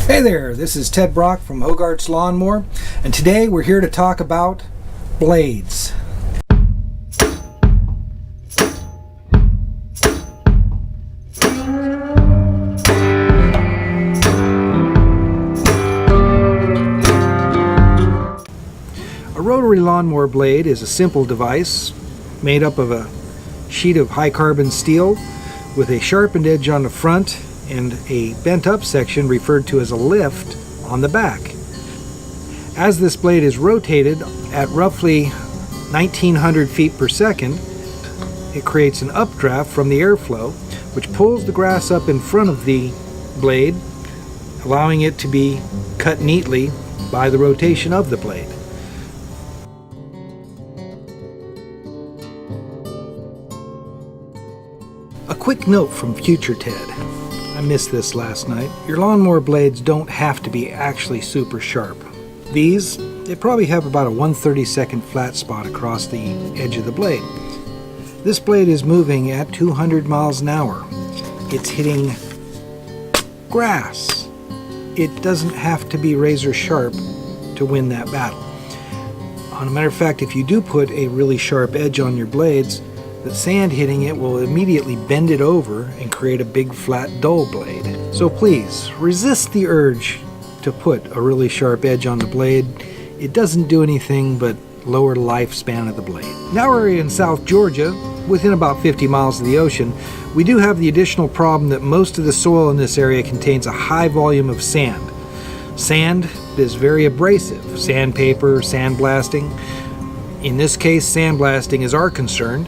Hey there, this is Ted Brock from Hogarth's Lawnmower, and today we're here to talk about blades. A rotary lawnmower blade is a simple device made up of a sheet of high carbon steel with a sharpened edge on the front and a bent up section referred to as a lift on the back. As this blade is rotated at roughly 1900 feet per second, it creates an updraft from the airflow which pulls the grass up in front of the blade, allowing it to be cut neatly by the rotation of the blade. A quick note from future Ted. I missed this last night. Your lawnmower blades don't have to be actually super sharp. These, they probably have about a 1/32 flat spot across the edge of the blade. This blade is moving at 200 miles an hour. It's hitting grass. It doesn't have to be razor sharp to win that battle. On a matter of fact, if you do put a really sharp edge on your blades, the sand hitting it will immediately bend it over and create a big flat dull blade. So please resist the urge to put a really sharp edge on the blade. It doesn't do anything but lower the lifespan of the blade. Now we're in South Georgia, within about 50 miles of the ocean. We do have the additional problem that most of the soil in this area contains a high volume of sand. Sand is very abrasive. Sandpaper, sandblasting. In this case, sandblasting is our concern.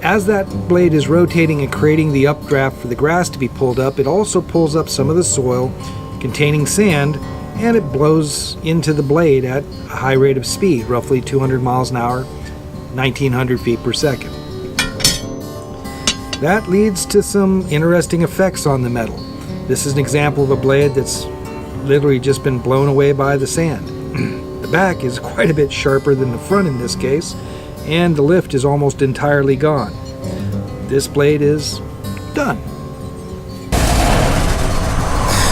As that blade is rotating and creating the updraft for the grass to be pulled up, it also pulls up some of the soil containing sand, and it blows into the blade at a high rate of speed, roughly 200 miles an hour, 1900 feet per second. That leads to some interesting effects on the metal. This is an example of a blade that's literally just been blown away by the sand. The back is quite a bit sharper than the front in this case, and the lift is almost entirely gone. This blade is done.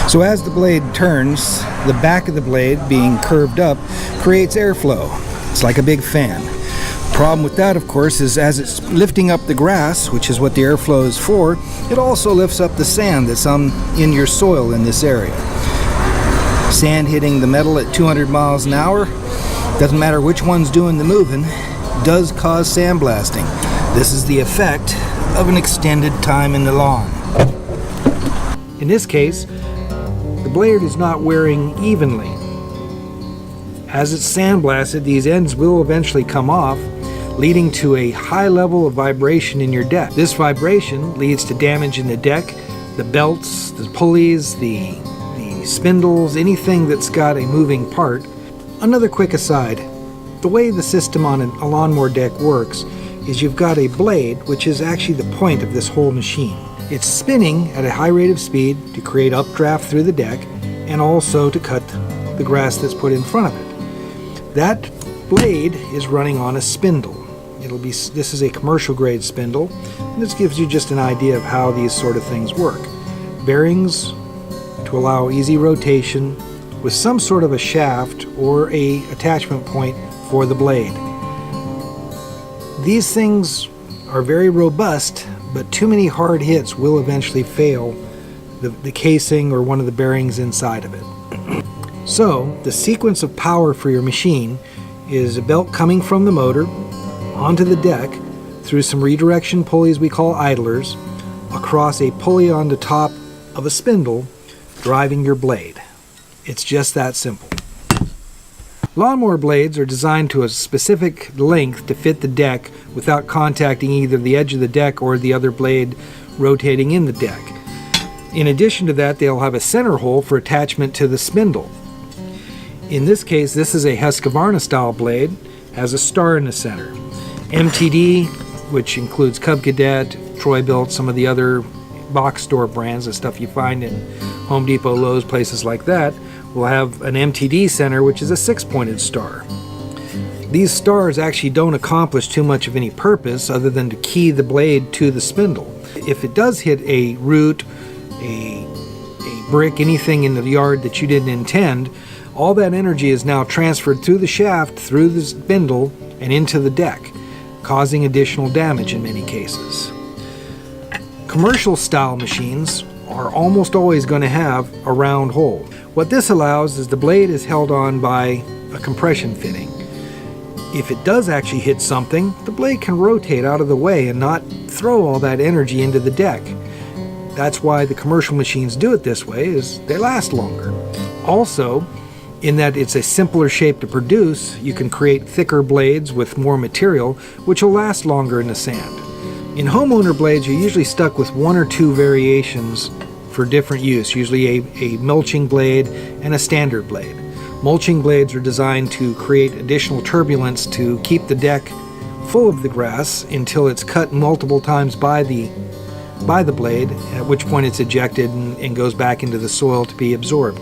So as the blade turns, the back of the blade, being curved up, creates airflow. It's like a big fan. Problem with that, of course, is as it's lifting up the grass, which is what the airflow is for, it also lifts up the sand that's in your soil in this area. Sand hitting the metal at 200 miles an hour, doesn't matter which one's doing the moving, does cause sandblasting. This is the effect of an extended time in the lawn. In this case, the blade is not wearing evenly. As it's sandblasted, these ends will eventually come off, leading to a high level of vibration in your deck. This vibration leads to damage in the deck, the belts, the pulleys, the spindles, anything that's got a moving part. Another quick aside. The way the system on a lawnmower deck works is you've got a blade, which is actually the point of this whole machine. It's spinning at a high rate of speed to create updraft through the deck and also to cut the grass that's put in front of it. That blade is running on a spindle. This is a commercial grade spindle, and this gives you just an idea of how these sort of things work. Bearings to allow easy rotation with some sort of a shaft or a attachment point for the blade. These things are very robust, but too many hard hits will eventually fail the casing or one of the bearings inside of it. So the sequence of power for your machine is a belt coming from the motor onto the deck through some redirection pulleys we call idlers, across a pulley on the top of a spindle driving your blade. It's just that simple. Lawnmower blades are designed to a specific length to fit the deck without contacting either the edge of the deck or the other blade rotating in the deck. In addition to that, they'll have a center hole for attachment to the spindle. In this case, this is a Husqvarna style blade, has a star in the center. MTD, which includes Cub Cadet, Troy-Bilt, some of the other box store brands, the stuff you find in Home Depot, Lowe's, places like that, will have an MTD center, which is a 6-pointed star. These stars actually don't accomplish too much of any purpose other than to key the blade to the spindle. If it does hit a root, a brick, anything in the yard that you didn't intend, all that energy is now transferred through the shaft, through the spindle, and into the deck, causing additional damage in many cases. Commercial style machines are almost always going to have a round hole. What this allows is the blade is held on by a compression fitting. If it does actually hit something, the blade can rotate out of the way and not throw all that energy into the deck. That's why the commercial machines do it this way, is they last longer. Also, in that it's a simpler shape to produce, you can create thicker blades with more material, which will last longer in the sand. In homeowner blades, you're usually stuck with one or two variations for different use, usually a mulching blade and a standard blade. Mulching blades are designed to create additional turbulence to keep the deck full of the grass until it's cut multiple times by the blade, at which point it's ejected and goes back into the soil to be absorbed.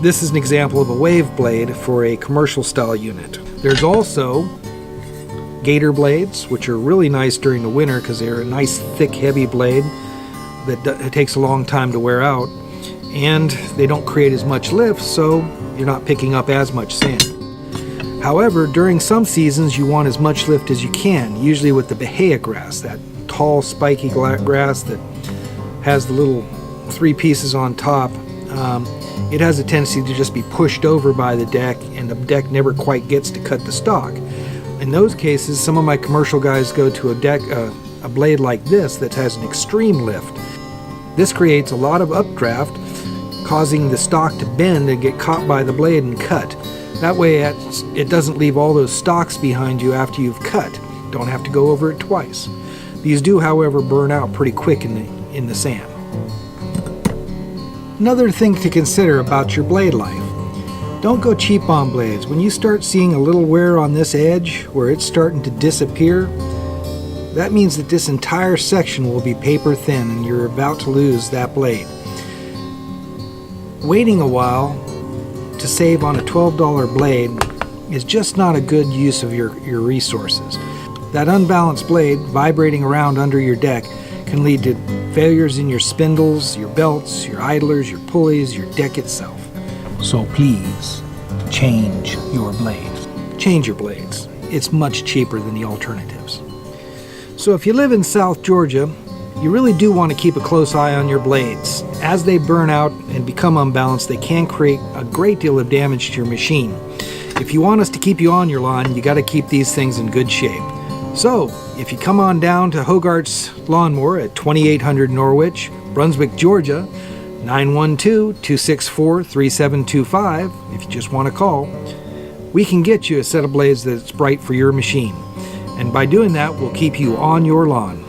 This is an example of a wave blade for a commercial style unit. There's also gator blades, which are really nice during the winter because they're a nice thick heavy blade that it takes a long time to wear out, and they don't create as much lift, so you're not picking up as much sand. However, during some seasons you want as much lift as you can, usually with the bahia grass, that tall spiky grass that has the little three pieces on top. It has a tendency to just be pushed over by the deck, and the deck never quite gets to cut the stock. In those cases, some of my commercial guys go to a blade like this that has an extreme lift. This creates a lot of updraft, causing the stock to bend and get caught by the blade and cut. That way it doesn't leave all those stalks behind you after you've cut. Don't have to go over it twice. These do, however, burn out pretty quick in the sand. Another thing to consider about your blade life. Don't go cheap on blades. When you start seeing a little wear on this edge where it's starting to disappear, that means that this entire section will be paper thin and you're about to lose that blade. Waiting a while to save on a $12 blade is just not a good use of your resources. That unbalanced blade vibrating around under your deck can lead to failures in your spindles, your belts, your idlers, your pulleys, your deck itself. So please, change your blades. Change your blades. It's much cheaper than the alternatives. So if you live in South Georgia, you really do want to keep a close eye on your blades. As they burn out and become unbalanced, they can create a great deal of damage to your machine. If you want us to keep you on your lawn, you got to keep these things in good shape. So, if you come on down to Hogarth's Lawnmower at 2800 Norwich, Brunswick, Georgia, 912-264-3725, if you just want to call, we can get you a set of blades that's right for your machine. And by doing that, we'll keep you on your lawn.